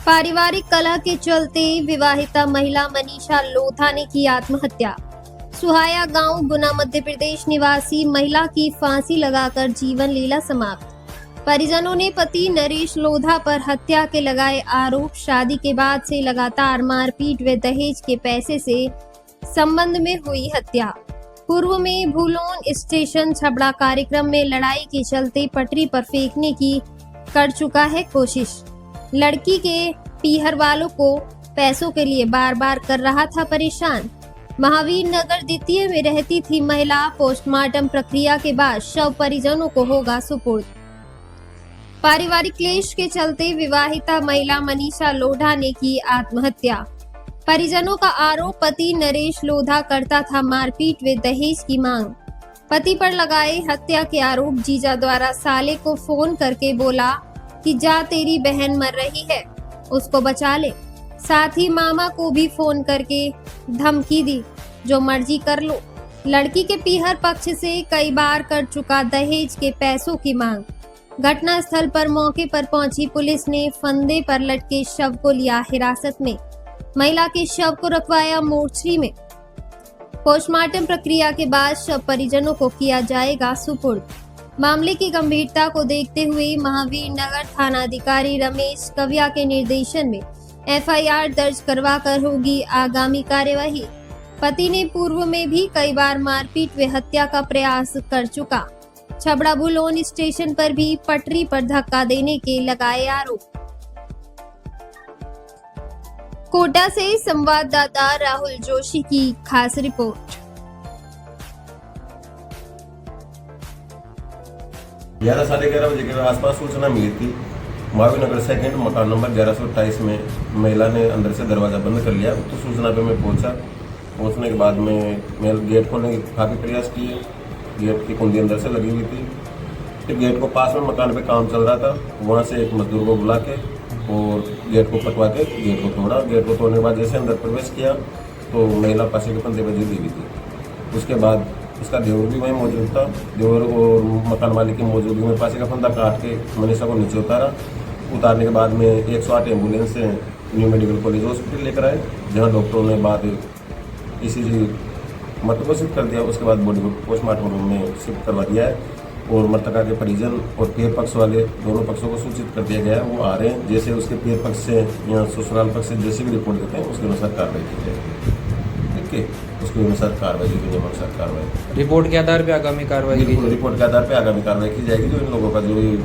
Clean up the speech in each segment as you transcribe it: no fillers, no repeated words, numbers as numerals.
पारिवारिक कलह के चलते विवाहिता महिला मनीषा लोधा ने की आत्महत्या। सुहाया गांव गुना मध्य प्रदेश निवासी महिला की फांसी लगाकर जीवन लीला समाप्त। परिजनों ने पति नरेश लोधा पर हत्या के लगाए आरोप। शादी के बाद से लगातार मारपीट व दहेज के पैसे से संबंध में हुई हत्या। पूर्व में भूलोन स्टेशन छबड़ा कार्यक्रम में लड़ाई के चलते पटरी पर फेंकने की कर चुका है कोशिश। लड़की के पीहर वालों को पैसों के लिए बार बार कर रहा था परेशान। महावीर नगर द्वितीय में रहती थी महिला। पोस्टमार्टम प्रक्रिया के बाद शव परिजनों को होगा सुपुर्द। पारिवारिक क्लेश के चलते विवाहिता महिला मनीषा लोधा ने की आत्महत्या। परिजनों का आरोप, पति नरेश लोधा करता था मारपीट व दहेज की मांग। पति पर लगाए हत्या के आरोप। जीजा द्वारा साले को फोन करके बोला कि जा तेरी बहन मर रही है, उसको बचा ले। साथ ही मामा को भी फोन करके धमकी दी, जो मर्जी कर लो। लड़की के पीहर पक्ष से कई बार कर चुका दहेज के पैसों की मांग। घटना स्थल पर मौके पर पहुंची पुलिस ने फंदे पर लटके शव को लिया हिरासत में। महिला के शव को रखवाया मोर्चरी में। पोस्टमार्टम प्रक्रिया के बाद शव परिजनों को किया जाएगा सुपुर्द। मामले की गंभीरता को देखते हुए महावीर नगर थानाधिकारी रमेश कविया के निर्देशन में एफआईआर दर्ज करवाकर होगी आगामी कार्यवाही। पति ने पूर्व में भी कई बार मारपीट व हत्या का प्रयास कर चुका। छबड़ा भूलोन स्टेशन पर भी पटरी पर धक्का देने के लगाए आरोप। कोटा से संवाददाता राहुल जोशी की खास रिपोर्ट। 11 साढ़े 11 बजे के आसपास सूचना मिली थी। महावीर नगर सेकंड मकान नंबर 1128 में महिला ने अंदर से दरवाज़ा बंद कर लिया। तो सूचना पे मैं पहुंचने के बाद मैं गेट खोलने की काफ़ी प्रयास किए। गेट की कुंडी अंदर से लगी हुई थी। फिर गेट को पास में मकान पे काम चल रहा था, वहाँ से एक मजदूर को बुला के और गेट को कटवा के गेट को तोड़ा। गेट को तोड़ने के बाद जैसे अंदर प्रवेश किया तो महिला पासे के फंदे पर गिरी हुई थी। उसके बाद उसका देवर भी वहीं मौजूद था। देवर और मकान मालिक की मौजूदगी में पासे का फंदा काट के मनीषा को नीचे उतारा। उतारने के बाद में 108 एम्बुलेंस से न्यू मेडिकल कॉलेज हॉस्पिटल लेकर आए, जहाँ डॉक्टरों ने बाद ECG मृतक को शिफ्ट कर दिया। उसके बाद बॉडी को पोस्टमार्टम में शिफ्ट करवा दिया है और मृतका के परिजन और पीर पक्ष वाले दोनों पक्षों को सूचित कर दिया गया है। वो आ रहे हैं। जैसे उसके पीर पक्ष से या ससुराल पक्ष से जैसे भी रिपोर्ट देते हैं उसके अनुसार कार्रवाई की जाएगी। ठीक है, उसके अनुसार कार्रवाई की जाएगी। रिपोर्ट के आधार पर आगामी कार्रवाई की रिपोर्ट के आधार पर आगामी कार्रवाई की जाएगी। जो इन लोगों का जो भी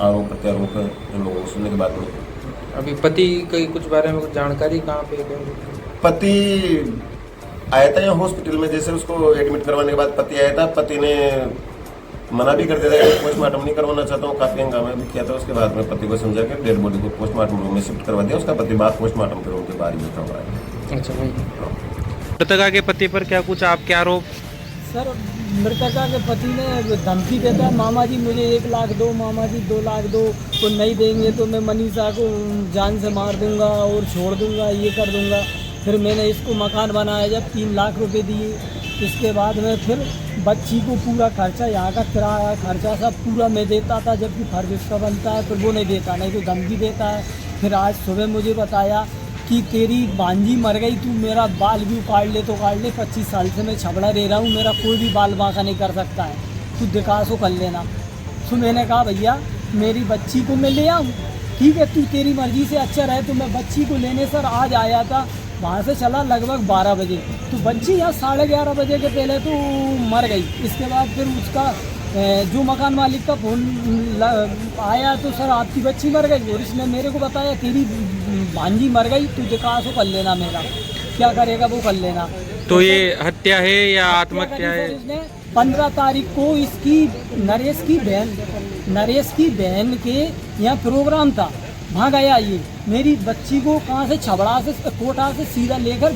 आरोप प्रत्यारोप है इन लोगों को सुनने के बाद में अभी पति की कुछ बारे में कुछ जानकारी कहाँ पे? पति आया था यहाँ हॉस्पिटल में। जैसे उसको एडमिट करवाने के बाद पति आया था। पति ने मना भी कर दिया था कि पोस्टमार्टम नहीं करवाना चाहता हूँ। काफ़ी हंगामा भी किया था। उसके बाद में पति को समझा के डेड बॉडी को पोस्टमार्टम रूम में शिफ्ट करवा दिया। उसका पति बाहर पोस्टमार्टम के रूम के बाहर ही बैठा हुआ है। अच्छा भाई, मृतका के पति पर क्या कुछ आपके आरोप? सर, मृतका के पति ने धमकी देता है, मामा जी मुझे 1 लाख दो, मामा जी 2 लाख दो, तो नहीं देंगे तो मैं मनीषा को जान से मार दूंगा और छोड़ दूंगा, ये कर दूंगा। फिर मैंने इसको मकान बनाया, जब 3 लाख रुपए दिए। इसके बाद में फिर बच्ची को पूरा खर्चा, यहाँ का किराया खर्चा सब पूरा मैं देता था, जबकि फर्ज उसका बनता है। फिर वो नहीं देता, नहीं तो धमकी देता है। फिर आज सुबह मुझे बताया कि तेरी भांजी मर गई, तू मेरा बाल भी उखाड़ ले तो उखाड़ ले। 25 साल से मैं छबड़ा रह रहा हूँ, मेरा कोई भी बाल बांका नहीं कर सकता है, तू दिखा सो कर लेना। तो मैंने कहा भैया मेरी बच्ची को मैं ले आऊँ, ठीक है, तू तेरी मर्जी से अच्छा रहे। तो मैं बच्ची को लेने सर आज आया था। वहाँ से चला लगभग 12 बजे, तो बच्ची यहाँ 11:30 बजे के पहले तो मर गई। इसके बाद फिर उसका जो मकान मालिक का फोन आया तो सर आपकी बच्ची मर गई, और इसने मेरे को बताया तेरी भांजी मर गई, तू दिखा सो कर लेना, मेरा क्या करेगा वो कर लेना। तो ये हत्या है या आत्महत्या है? इसने 15 तारीख को इसकी नरेश की बहन के यहाँ प्रोग्राम था, वहाँ गया। ये मेरी बच्ची को कहाँ से छबड़ा से कोटा से सीधा लेकर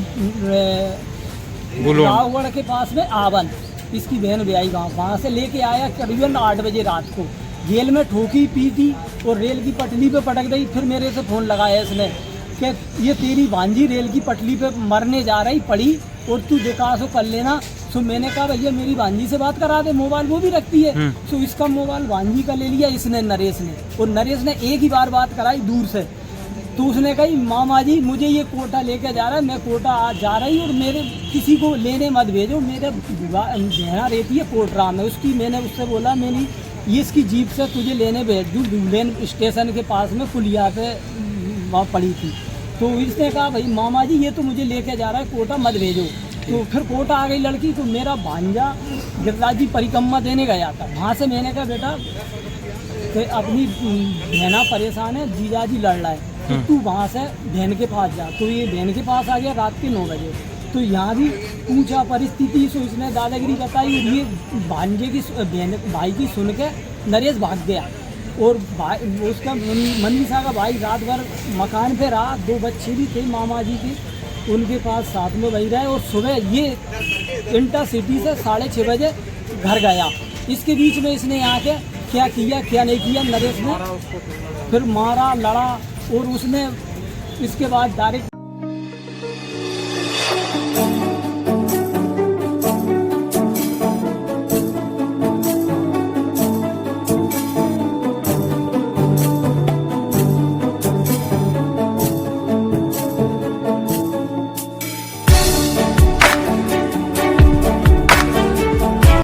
गाँवगढ़ के पास में आवन, इसकी बहन ब्याई गाँव, वहाँ से लेके आया करीबन 8 बजे रात को। जेल में ठोकी पीटी और रेल की पटली पे पटक दी। फिर मेरे से फ़ोन लगाया इसने कि ये तेरी भांजी रेल की पटली पे मरने जा रही पड़ी और तू देखा सो कर लेना। तो मैंने कहा भैया मेरी भांजी से बात करा दे, मोबाइल वो भी रखती है। तो इसका मोबाइल भांजी का ले लिया इसने, नरेश ने, और नरेश ने एक ही बार बात कराई दूर से। तो उसने कही मामा जी मुझे ये कोटा लेके जा रहा है, मैं कोटा आज जा रही हूँ और मेरे किसी को लेने मत भेजो, मेरे बहना रहती है कोटरा में। मैंने उससे बोला मैंने ये इसकी जीप से तुझे लेने भेज दूँ, दुल्हेन स्टेशन के पास में पुलिया पे वहाँ पड़ी थी। तो इसने कहा भाई मामा जी ये तो मुझे लेके जा रहा है कोटा, मत भेजो। तो फिर कोटा आ गई लड़की। तो मेरा भांजा गिरिराज जी परिक्रमा देने गया था, वहाँ से मैंने कहा बेटा कि अपनी बहना परेशान है, जीजा जी लड़ रहा है, तो तू वहाँ से बहन के पास जा। तो ये बहन के पास आ गया रात के 9 बजे। तो यहाँ भी पूछा परिस्थिति, सो इसने दादागिरी बताई और ये भांजे की बहन भाई की सुन के नरेश भाग गया। और भाई उसका मनीषा का भाई रात भर मकान पे रहा, 2 बच्चे भी थे मामा जी के, उनके पास साथ में वही रहे। और सुबह ये इंटरसिटी से 6:30 बजे घर गया। इसके बीच में इसने यहाँ के क्या किया क्या नहीं किया, नरेश ने फिर मारा लड़ा और उसने इसके बाद डायरेक्ट